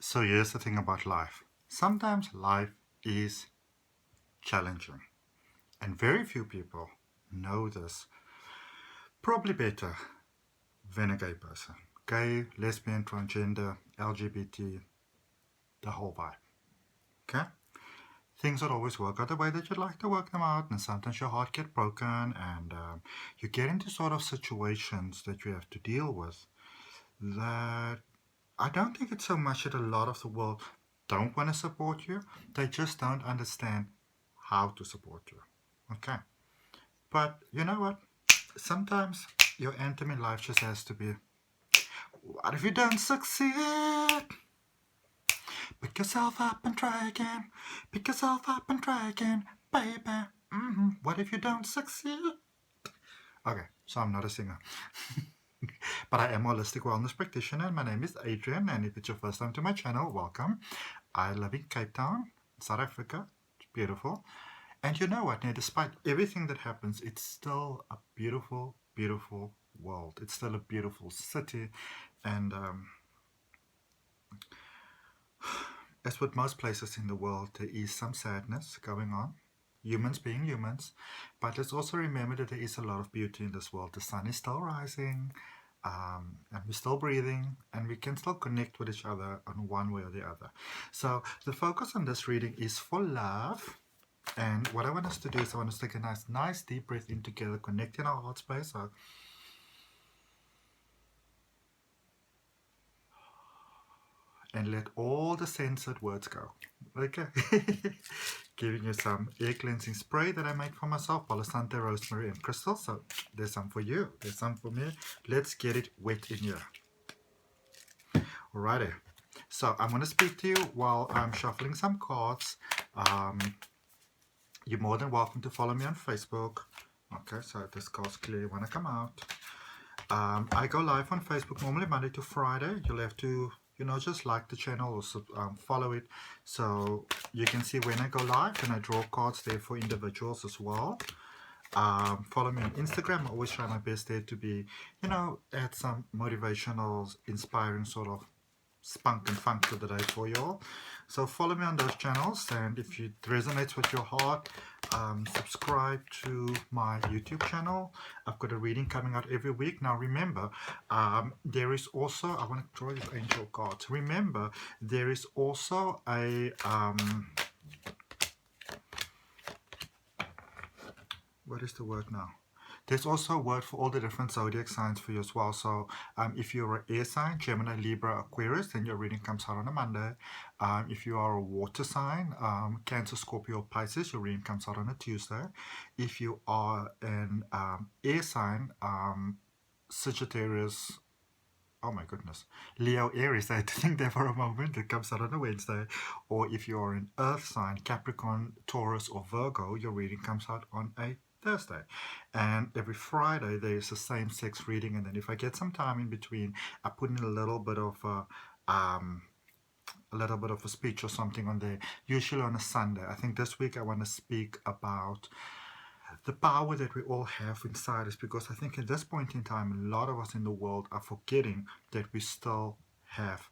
So here's the thing about life. Sometimes life is challenging, and very few people know this probably better than a gay person. Gay, lesbian, transgender, LGBT, the whole vibe. Okay? Things don't always work out the way that you'd like to work them out, and sometimes your heart gets broken, and you get into sort of situations that you have to deal with that I don't think it's so much that a lot of the world don't want to support you. They just don't understand how to support you. Okay. But you know what? Sometimes your anthem in life just has to be, what if you don't succeed? Pick yourself up and try again. Pick yourself up and try again, baby. What if you don't succeed? Okay, so I'm not a singer. But I am a holistic wellness practitioner, and my name is Adrian, and if it's your first time to my channel, welcome. I live in Cape Town, South Africa. It's beautiful. And you know what, now, despite everything that happens, it's still a beautiful, beautiful world. It's still a beautiful city. And as with most places in the world, there is some sadness going on. Humans being humans. But let's also remember that there is a lot of beauty in this world. The sun is still rising. And we're still breathing, and we can still connect with each other on one way or the other. So the focus on this reading is for love. And what I want us to do is I want us to take a nice deep breath in together, connect in our heart space. So and let all the censored words go. Okay. Giving you some air cleansing spray that I made for myself, Palo Santo, rosemary, and crystal. So there's some for you, there's some for me. Let's get it wet in here. Alrighty. So I'm going to speak to you while I'm shuffling some cards. You're more than welcome to follow me on Facebook. Okay, so this cards clearly want to come out. I go live on Facebook normally Monday to Friday. You'll have to, just like the channel or follow it so you can see when I go live, and I draw cards there for individuals as well. Follow me on Instagram. I always try my best there to be, add some motivational, inspiring sort of spunk and funk to the day for you all. So follow me on those channels, and if it resonates with your heart, subscribe to my YouTube channel. I've got a reading coming out every week. Now remember, there is also, I want to draw these angel cards. Remember, there is also a what is the word now? There's also a word for all the different zodiac signs for you as well. So if you're an air sign, Gemini, Libra, Aquarius, then your reading comes out on a Monday. If you are a water sign, Cancer, Scorpio, Pisces, your reading comes out on a Tuesday. If you are an air sign, Sagittarius, oh my goodness, Leo, Aries, I had to think there for a moment, it comes out on a Wednesday. Or if you are an earth sign, Capricorn, Taurus, or Virgo, your reading comes out on a Thursday. And every Friday there's a same-sex reading, and then if I get some time in between, I put in a little bit of a speech or something on there, usually on a Sunday. I think this week I want to speak about the power that we all have inside us, because I think at this point in time, a lot of us in the world are forgetting that we still have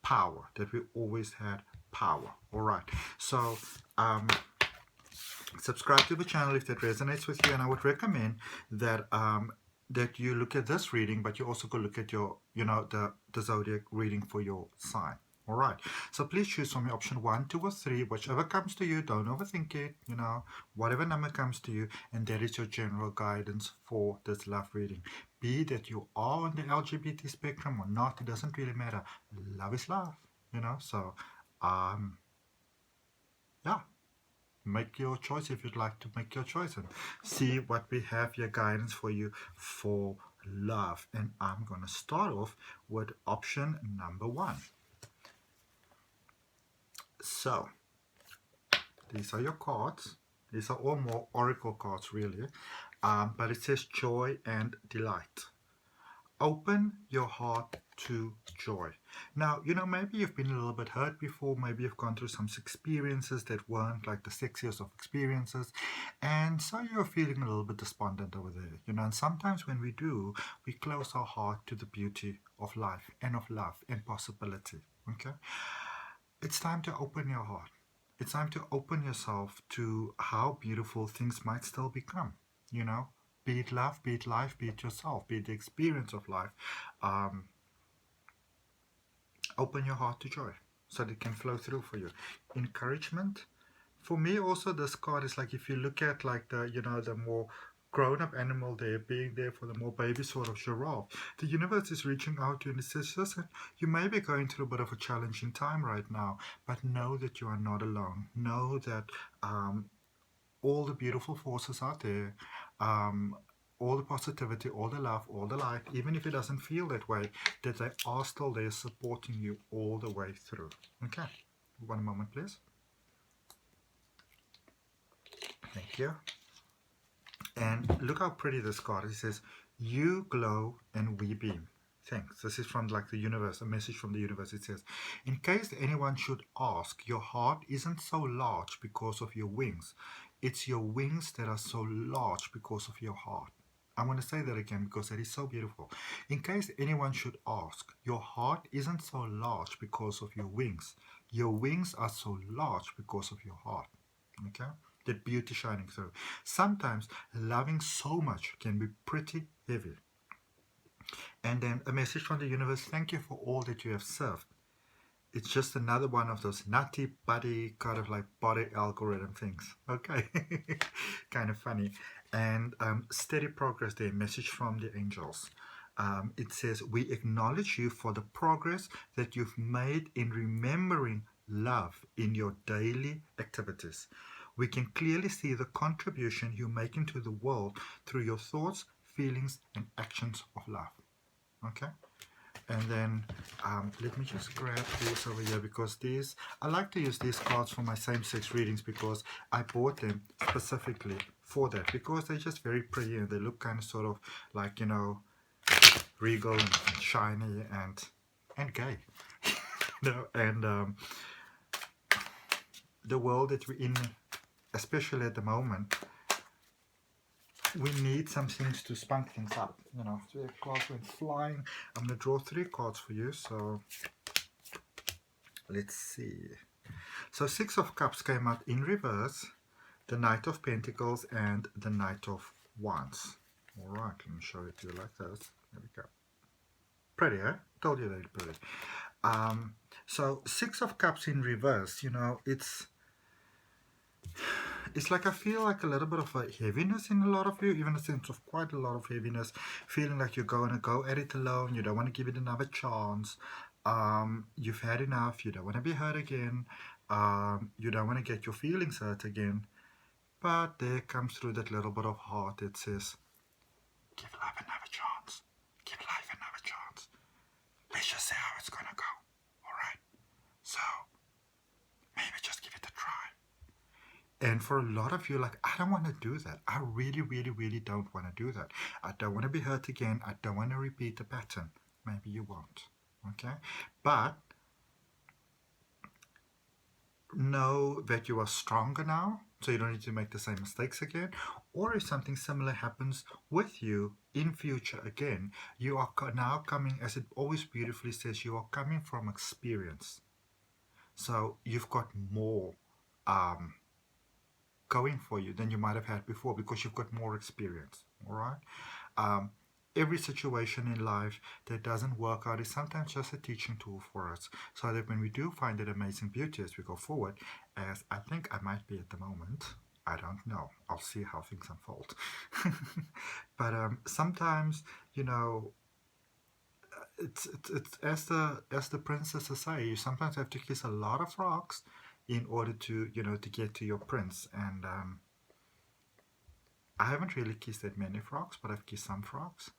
power, that we always had power. All right, so subscribe to the channel if that resonates with you, and I would recommend that that you look at this reading, but you also go look at your, the zodiac reading for your sign. All right, so please choose from your option 1, 2, or 3, whichever comes to you. Don't overthink it, whatever number comes to you, and that is your general guidance for this love reading. Be that you are on the LGBT spectrum or not, it doesn't really matter. Love is love, so yeah. Make your choice if you'd like to make your choice, and see what we have here, guidance for you for love. And I'm going to start off with option number 1. So these are your cards. These are all more oracle cards really, but it says joy and delight. Open your heart to joy. Now, maybe you've been a little bit hurt before. Maybe you've gone through some experiences that weren't like the sexiest of experiences. And so you're feeling a little bit despondent over there. And sometimes when we do, we close our heart to the beauty of life and of love and possibility. Okay? it's time to open your heart. It's time to open yourself to how beautiful things might still become. You know, be it love, be it life, be it yourself, be it the experience of life. Um, Open your heart to joy so that it can flow through for you. Encouragement. For me, also, this card is like, if you look at like the, you know, the more grown-up animal there, being there for the more baby sort of giraffe, the universe is reaching out to you and it says, listen, you may be going through a bit of a challenging time right now, but know that you are not alone. Know that all the beautiful forces out there, all the positivity, all the love, all the light, even if it doesn't feel that way, that they are still there supporting you all the way through. Okay, one moment, please. Thank you. And look how pretty this card is. It says, you glow and we beam. Thanks. This is from like the universe, a message from the universe. It says, in case anyone should ask, your heart isn't so large because of your wings. It's your wings that are so large because of your heart. I want to say that again because that is so beautiful. In case anyone should ask, your heart isn't so large because of your wings. Your wings are so large because of your heart. Okay? The beauty shining through. Sometimes loving so much can be pretty heavy. And then a message from the universe, thank you for all that you have served. It's just another one of those nutty buddy kind of like body algorithm things. Okay. Kind of funny. And steady progress there, message from the angels. It says, we acknowledge you for the progress that you've made in remembering love in your daily activities. We can clearly see the contribution you make into the world through your thoughts, feelings, and actions of love. Okay? And then let me just grab these over here, because these, I like to use these cards for my same-sex readings because I bought them specifically for that, because they're just very pretty and they look kind of sort of like, you know, regal and shiny and gay. You know, and the world that we're in, especially at the moment, we need some things to spunk things up. You know, 3 cards went flying. I'm going to draw 3 cards for you, so let's see. So 6 of Cups came out in reverse, the Knight of Pentacles, and the Knight of Wands. Alright, let me show it to you like this. There we go. Pretty, eh? Told you they're pretty. So 6 of Cups in reverse, you know, it's like I feel like a little bit of a heaviness in a lot of you, even a sense of quite a lot of heaviness, feeling like you're going to go at it alone, you don't want to give it another chance, you've had enough, you don't want to be hurt again, you don't want to get your feelings hurt again, but there comes through that little bit of heart that says, give life another chance, give life another chance, let's just see how it's going to go, alright, so maybe just give it a try. And for a lot of you, like, I don't want to do that. I really, really, really don't want to do that. I don't want to be hurt again. I don't want to repeat the pattern. Maybe you won't. Okay? But know that you are stronger now, so you don't need to make the same mistakes again. Or if something similar happens with you in future again, you are now coming, as it always beautifully says, you are coming from experience. So you've got more going for you than you might have had before, because you've got more experience. All right. Every situation in life that doesn't work out is sometimes just a teaching tool for us, so that when we do find that amazing beauty as we go forward, as I think I might be at the moment, I don't know, I'll see how things unfold. But sometimes, you know, it's as the princesses say, you sometimes have to kiss a lot of frogs in order to, you know, to get to your prince. And I haven't really kissed that many frogs, but I've kissed some frogs.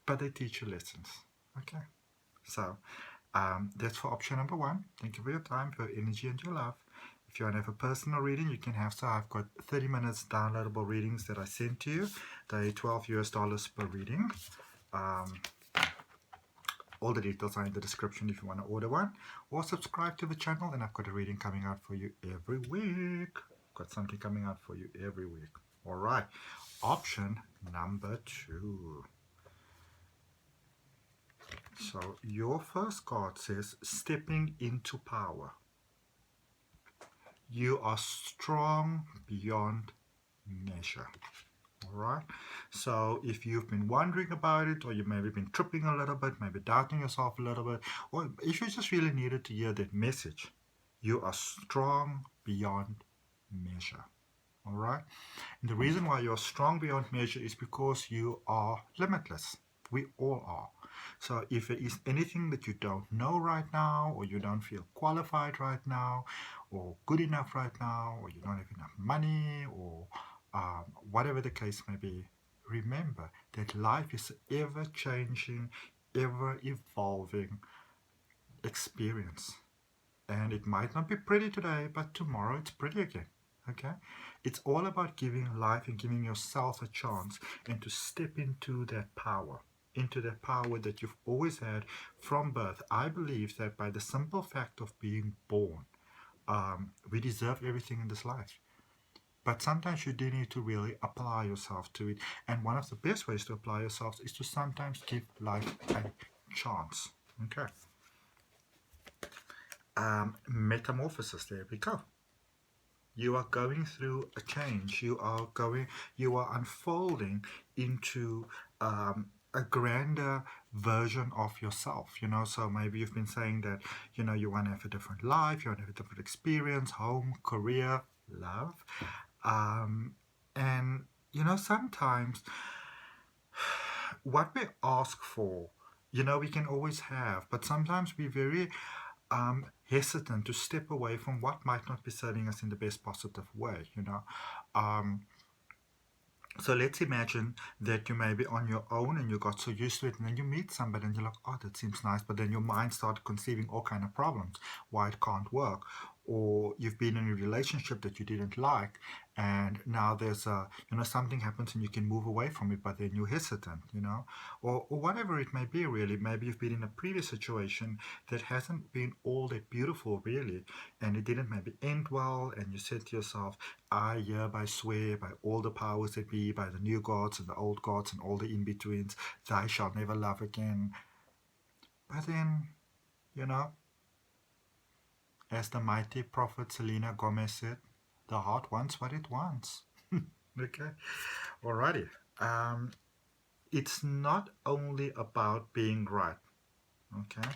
But they teach you lessons. Okay, so that's for option number 1. Thank you for your time, for your energy, and your love. If you want to have a personal reading, you can have so. I've got 30 minutes downloadable readings that I sent to you. They're $12 per reading. All the details are in the description if you want to order one, or subscribe to the channel, and I've got a reading coming out for you every week. Got something coming out for you every week. All right, option number 2. So your first card says stepping into power. You are strong beyond measure. All right. So if you've been wondering about it, or you maybe been tripping a little bit, maybe doubting yourself a little bit, or if you just really needed to hear that message, you are strong beyond measure. All right. And the reason why you're strong beyond measure is because you are limitless. We all are. So if there is anything that you don't know right now, or you don't feel qualified right now, or good enough right now, or you don't have enough money, or whatever the case may be, remember that life is an ever-changing, ever-evolving experience. And it might not be pretty today, but tomorrow it's pretty again. Okay? It's all about giving life and giving yourself a chance and to step into that power that you've always had from birth. I believe that by the simple fact of being born, we deserve everything in this life. But sometimes you do need to really apply yourself to it. And one of the best ways to apply yourself is to sometimes give life a chance. Okay. Metamorphosis, there we go. You are going through a change. You are unfolding into a grander version of yourself, so maybe you've been saying that, you want to have a different life, you want to have a different experience, home, career, love. And, sometimes what we ask for, we can always have, but sometimes we're very hesitant to step away from what might not be serving us in the best positive way, So let's imagine that you may be on your own and you got so used to it, and then you meet somebody and you're like, oh, that seems nice, but then your mind started conceiving all kind of problems, why it can't work. Or you've been in a relationship that you didn't like, and now there's something happens and you can move away from it, but then you're hesitant, or whatever it may be, really. Maybe you've been in a previous situation that hasn't been all that beautiful, really, and it didn't maybe end well, and you said to yourself, I hereby swear by all the powers that be, by the new gods and the old gods and all the in-betweens, thou shalt never love again. But then, as the mighty prophet Selena Gomez said, the heart wants what it wants. Okay, alrighty. It's not only about being right. Okay,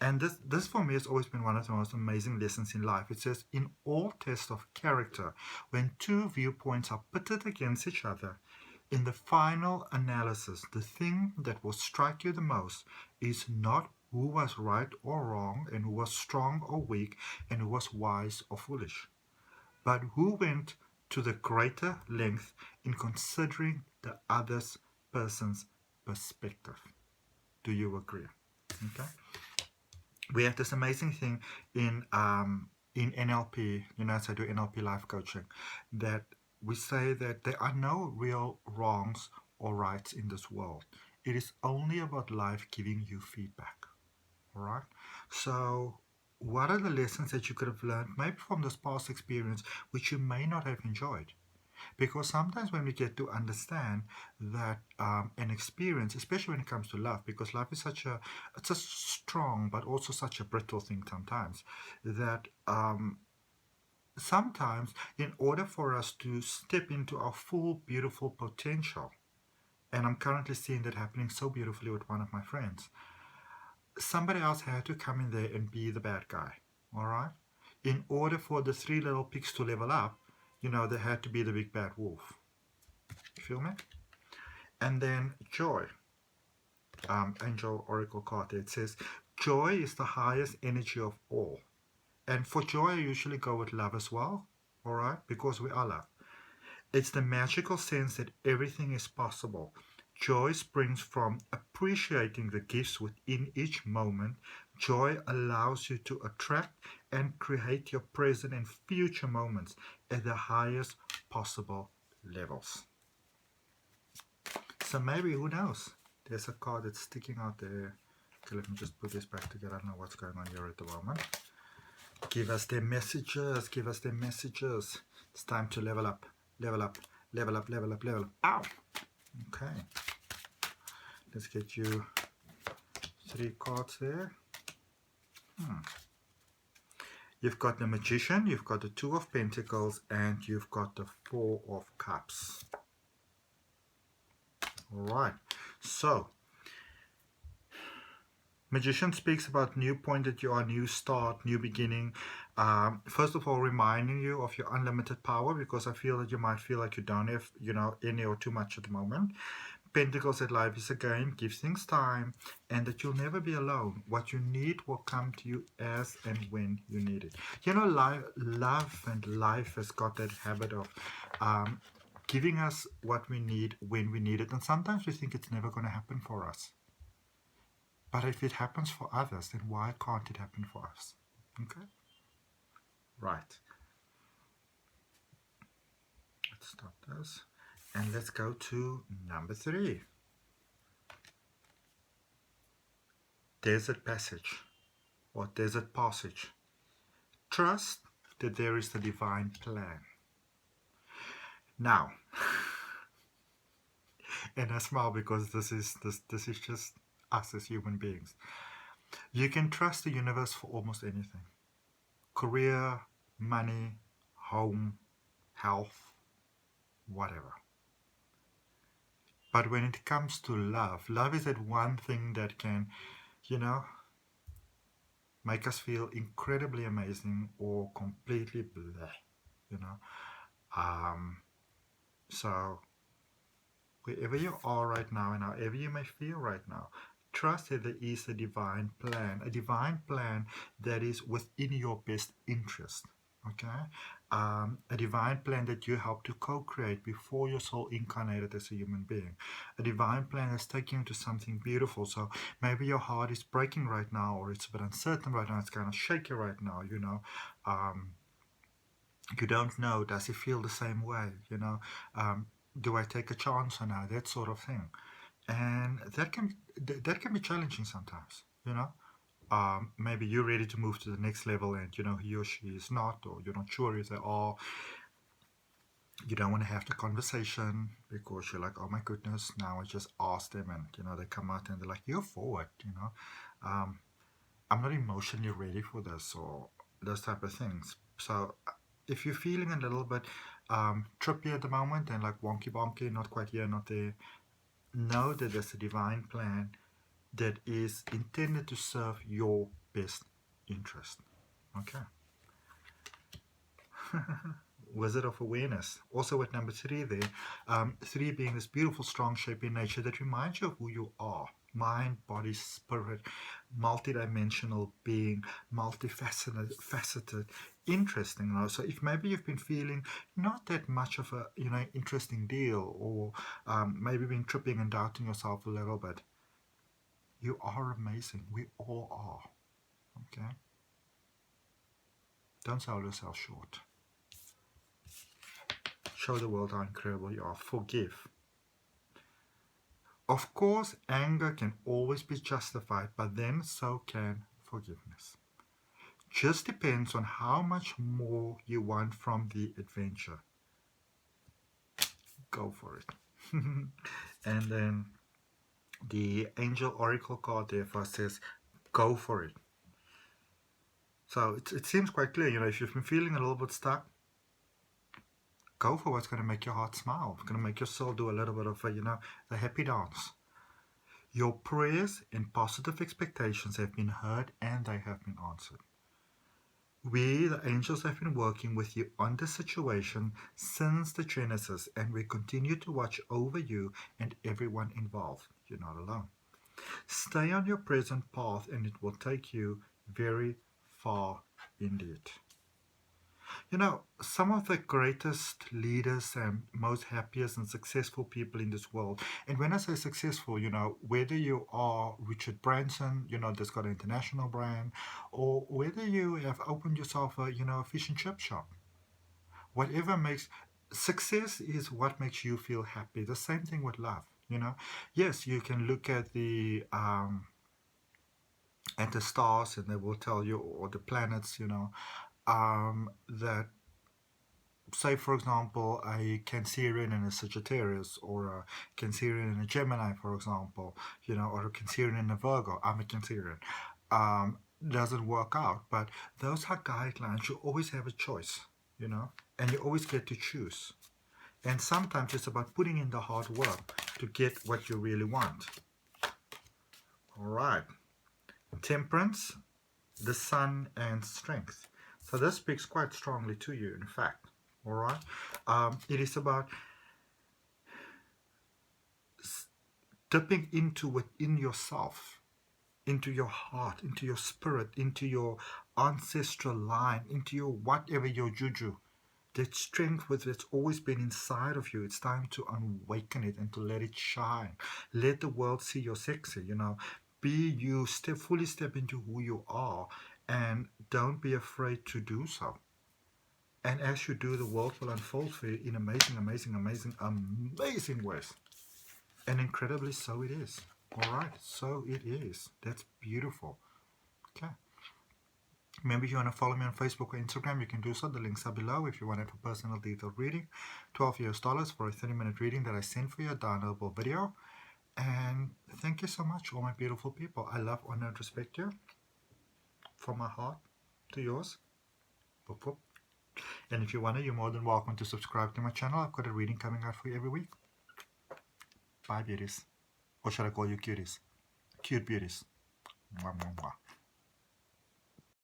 and this for me has always been one of the most amazing lessons in life. It says, in all tests of character, when two viewpoints are pitted against each other, in the final analysis, the thing that will strike you the most is not who was right or wrong, and who was strong or weak, and who was wise or foolish, but who went to the greater length in considering the other person's perspective. Do you agree? Okay. We have this amazing thing in NLP, as I do NLP Life coaching, that we say that there are no real wrongs or rights in this world. It is only about life giving you feedback. All right. So what are the lessons that you could have learned maybe from this past experience which you may not have enjoyed? Because sometimes when we get to understand that an experience, especially when it comes to love, because love is it's a strong but also such a brittle thing sometimes, that sometimes in order for us to step into our full beautiful potential, and I'm currently seeing that happening so beautifully with one of my friends, somebody else had to come in there and be the bad guy, all right? In order for the three little pigs to level up, they had to be the big bad wolf. You feel me? And then joy. Angel Oracle card there. It says, joy is the highest energy of all. And for joy, I usually go with love as well, all right? Because we are love. It's the magical sense that everything is possible. Joy springs from appreciating the gifts within each moment. Joy allows you to attract and create your present and future moments at the highest possible levels. So maybe, who knows? There's a card that's sticking out there. Okay, let me just put this back together. I don't know what's going on here at the moment. Give us their messages. Give us their messages. It's time to level up. Level up. Level up. Level up. Level up. Ow! Okay. Let's get you 3 cards there. You've got the Magician, you've got the 2 of Pentacles, and you've got the 4 of Cups. Alright, so Magician speaks about new point that you are, new start, new beginning. First of all, reminding you of your unlimited power, because I feel that you might feel like you don't have, any or too much at the moment. Pentacles, that life is a game, give things time, and that you'll never be alone. What you need will come to you as and when you need it. Love and life has got that habit of giving us what we need when we need it. And sometimes we think it's never going to happen for us. But if it happens for others, then why can't it happen for us? Okay? Right. Let's stop this. And let's go to number 3. Desert passage or desert passage. Trust that there is a divine plan. Now, and I smile because this is just us as human beings. You can trust the universe for almost anything. Career, money, home, health, whatever. But when it comes to love, love is that one thing that can, make us feel incredibly amazing or completely bleh, So wherever you are right now and however you may feel right now, trust that there is a divine plan that is within your best interest. Okay, a divine plan that you help to co-create before your soul incarnated as a human being. A divine plan that's taking you to something beautiful. So maybe your heart is breaking right now, or it's a bit uncertain right now, it's kind of shaky right now, you don't know, does it feel the same way, do I take a chance or not, that sort of thing. And that can be challenging sometimes, maybe you're ready to move to the next level and he or she is not, or you're not sure if they are. You don't want to have the conversation because you're like, oh my goodness, now I just asked them and they come out and they're like, you're forward, I'm not emotionally ready for this, or those type of things. So if you're feeling a little bit trippy at the moment and like wonky bonky, not quite here, not there, know that there's a divine plan that is intended to serve your best interest. Okay. Wizard of Awareness. Also with number 3 there. 3 being this beautiful, strong shape in nature that reminds you of who you are. Mind, body, spirit, multidimensional being, multifaceted, interesting. So if maybe you've been feeling not that much of a interesting deal, or maybe been tripping and doubting yourself a little bit, you are amazing. We all are. Okay? Don't sell yourself short. Show the world how incredible you are. Forgive. Of course, anger can always be justified, but then so can forgiveness. Just depends on how much more you want from the adventure. Go for it. And then the Angel Oracle card there for us says, go for it. So it seems quite clear, if you've been feeling a little bit stuck, go for what's going to make your heart smile. It's going to make your soul do a little bit of a happy dance. Your prayers and positive expectations have been heard and they have been answered. We, the angels, have been working with you on this situation since the Genesis, and we continue to watch over you and everyone involved. You're not alone. Stay on your present path and it will take you very far indeed. Some of the greatest leaders and most happiest and successful people in this world, and when I say successful, whether you are Richard Branson, that's got an international brand, or whether you have opened yourself a, a fish and chip shop, whatever makes success is what makes you feel happy. The same thing with love, Yes, you can look at the stars and they will tell you, or the planets, that say for example a Cancerian and a Sagittarius, or a Cancerian and a Gemini, for example, you know, or a Cancerian and a Virgo. I'm a Cancerian. Doesn't work out, but those are guidelines. You always have a choice, you know, and you always get to choose. And sometimes it's about putting in the hard work to get what you really want. All right. Temperance, the sun, and strength. So this speaks quite strongly to you, in fact. All right. It is about dipping into within yourself, into your heart, into your spirit, into your ancestral line, into your whatever, your juju. That strength that's always been inside of you, it's time to awaken it and to let it shine. Let the world see you're sexy, you know. Be you, fully step into who you are, and don't be afraid to do so. And as you do, the world will unfold for you in amazing, amazing, amazing, amazing ways. And incredibly so it is. All right, so it is. That's beautiful. Okay. Remember, if you want to follow me on Facebook or Instagram, you can do so. The links are below. If you want to have a personal detailed reading, $12 for a 30-minute reading that I send for you, a downloadable video. And thank you so much, all my beautiful people. I love, honor, and respect you. From my heart to yours. Boop, boop. And if you want to, you're more than welcome to subscribe to my channel. I've got a reading coming out for you every week. Bye, beauties. Or should I call you cuties? Cute beauties. Mwah, mwah, mwah.